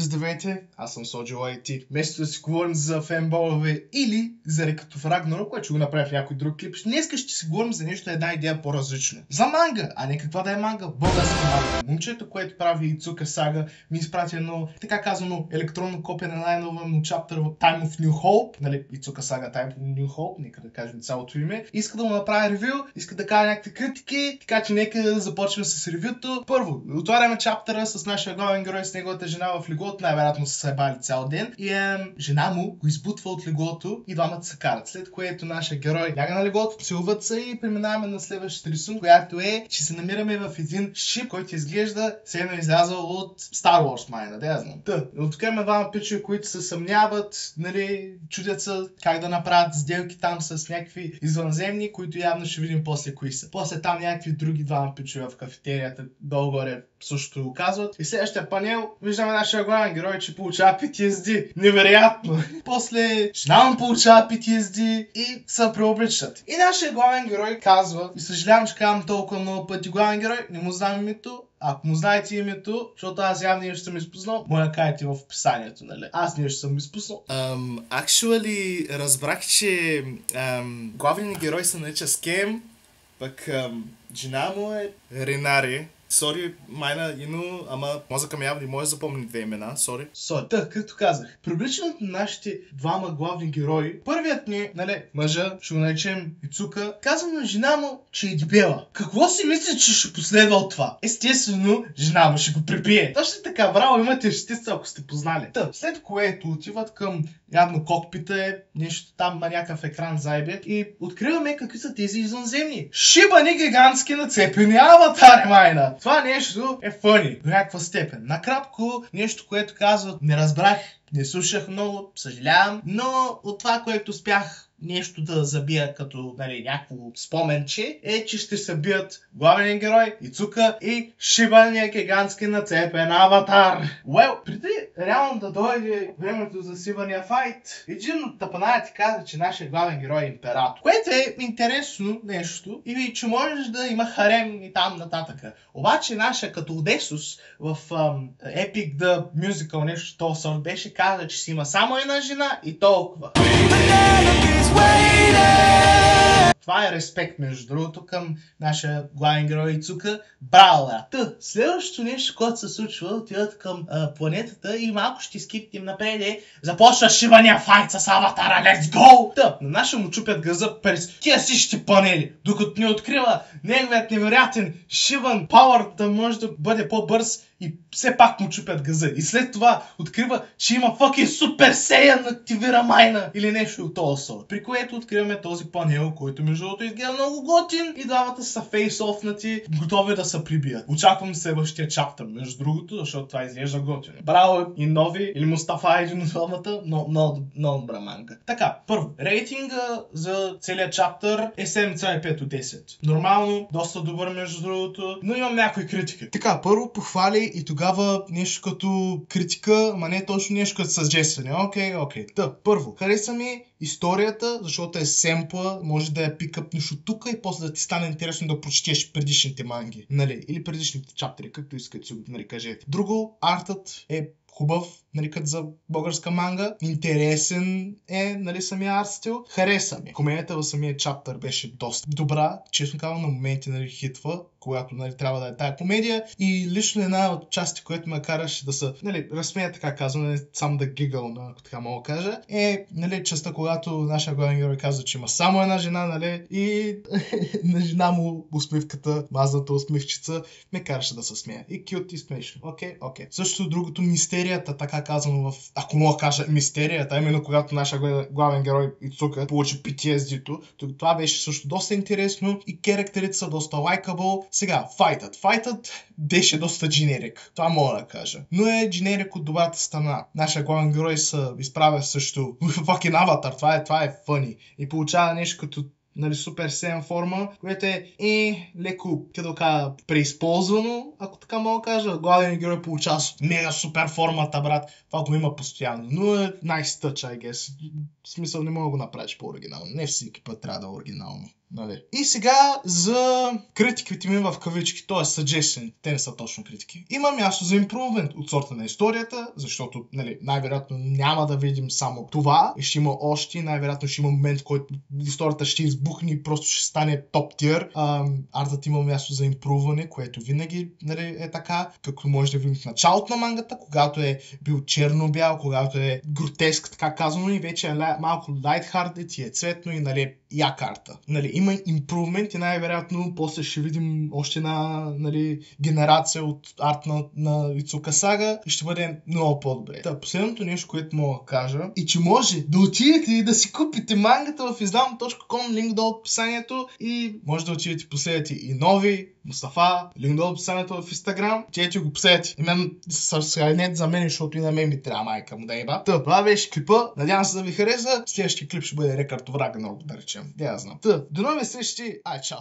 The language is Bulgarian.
Здравейте, аз съм Соджи Лайти. Вместо да си говорим за фенболове или за Рекато в Рагнарок, което ще го направя в някой друг клип, днес ще си говорим за нещо, една идея по-различно. За манга, а не каква да е манга, българска манга. Момчето, което прави Ицука Сага, ми изпрати едно, така казано, електронно копие на най-нова му чаптър в Time of New Hope, нали, Ицука Сага Time of New Hope, нека да кажем цялото име. Иска да му направя ревю, иска да кажа някакви критики, така че нека да започнем с ревюто. Първо, отваряме чаптъра с нашия главен герой, с неговата жена в леглото, най-вероятно са се бали цял ден и жена му го избутва от леглото и двамата се карат. След което нашия герой ляга на леглото, целуват се и преминаваме на следващата рисунка, която е, че се намираме в един шип, който изглежда се едно излязъл от Star Wars майна, да я знам. От тук има двама пичове, които се съмняват, нали, чудят се как да направят сделки там с някакви извънземни, които явно ще видим после кои са. После там някакви други двама пичове в кафетерията долу-горе също го казват. И следващия панел виждаме нашия главен герой, че получава PTSD. Невероятно! После жена му получава PTSD и се преобличат. И нашия главен герой казва, и съжалявам, че казвам толкова много пъти главен герой, не му знам името. Ако му знаете името, защото аз явно нещо съм изпуснал, може да кажете в описанието, нали? Аз нещо съм изпуснал. Actually, разбрах, че главният герой се нарича Скем, пък жена му е Ренари. Сори, майна, Ино, ама мозъка ми явно не може да запомни две имена, сори. Както казах, привличането на нашите двама главни герои, първият ни, нали, мъжа, ще го наречем Ицука, казва на жена му, че е дебела. Какво си мисли, че ще последва от това? Естествено, жена му ще го прибие. Точно така, браво, имате щастие, ако сте познали. След което отиват към явно кокпита е, нещо там на някакъв екран зайбе и откриваме какви са тези извънземни. Шибани гигантски нацепени аватари, майна! Това нещо е фъни до някаква степен. Накратко, нещо, което казват, не разбрах, не слушах много, съжалявам, но от това, което успях нещо да забия като, нали, някакво споменче, е, че ще се бият главен герой Ицука и шибания гигантски нацепен аватар. Преди реално да дойде времето за сибания файт, един от тъпанаите каза, че нашия главен герой е император. Което е интересно нещо и че можеш да има харем и там нататък. Обаче нашия като Одесус в Epic the Musical нещо този сорт беше каза, че си има само една жена и толкова. Това е респект, между другото, към нашия главен герой Ицука. Браво, брат! Следващото нещо, което се случва, отиват към планетата и малко ще скипнем напред. Започва шибания файт с аватара, let's go! На нашия му чупят газа през тия всички панели, докато ни открива неговият невероятен шибан пауър да може да бъде по-бърз и все пак му чупят газа. И след това открива, че има fucking Super Saiyan активира майна или нещо от този сорт. При което откриваме този панел, който между другото изгледа много готин и двамата са фейс-офнати, готови да се прибият. Очаквам следващия чаптър, между другото, защото това изглежда готино. Браво и нови, или Мустафа един от двамата, но много добра манга. Така, първо, рейтинга за целият чаптър е 7,5 от 10. Нормално, доста добър между другото, но имам някои критики. Така, първо похвали и тогава нещо като критика, ма не точно нещо като съжестване. Окей. Първо, хареса ми историята, защото е семпла, може да я пикъпнеш от тук и после да ти стане интересно да прочетеш предишните манги, нали, или предишните чаптери, както искате си го, нали, кажете. Друго, артът е хубав, нали, като за българска манга. Интересен е, нали, самия арт стил. Хареса ми. Комедията в самия чаптър беше доста добра. Честно казвам, на моменти, нали, хитва, когато, нали, трябва да е тая комедия. И лично една от части, което ме караше да се, нали, разсмея, така казвам, само да гигъл, ако така мога да кажа, е, нали, частта, когато нашия главен герой казва, че има само една жена, нали, и на жена му усмивката, мазната усмивчица, ме караше да се смея. И кют и смешно. Окей. Също другото, мистерията, така казано в, ако мога да кажа, мистерията, именно когато нашия главен герой Ицука получи PTSD-то, това беше също доста интересно и характерите са доста лайкабъл. Сега, файтът беше доста дженерик, това мога да кажа. Но е дженерик от добрата страна. Нашия главен герой се изправя също fucking аватар, това е фъни. И получава нещо като, нали, Super Saiyan форма, което е леко, като кажа, преизползвано, ако така мога да кажа. Главният герой получава мега супер формата, брат. Това го има постоянно. Но е nice touch, I guess. В смисъл, не мога да го направиш по-оригинално. Не всеки път трябва да е оригинално. Нали. И сега за критиките ми в кавички, т.е. suggestion, те не са точно критики. Има място за improvement от сорта на историята, защото нали, най-вероятно няма да видим само това. И ще има още, най-вероятно ще има момент, в който историята ще избухне и просто ще стане топ тир. Артът има място за импруване, което винаги нали, е така, както може да видим в началото на мангата, когато е бил черно-бял, когато е гротеск, така казано, и вече е малко light-hearted и е цветно и нали, яка арта. Нали, има импрувмент и най-вероятно после ще видим още една нали, генерация от арт на Ицука Сага и ще бъде много по-добре. Последното нещо, което мога да кажа е, че може да отидете и да си купите мангата в izdam.com, линк долу в описанието и може да отидете и последете и нови Мустафа, линк долу в описанието в Инстаграм, чете го последете. И мен не за мен, защото и на мен ми трябва майка му да еба. Това беше клипа, надявам се да ви хареса. Следващия клип ще бъде Рекърд of Ragnarok, да речем. Да я знам. До нови срещи, чао!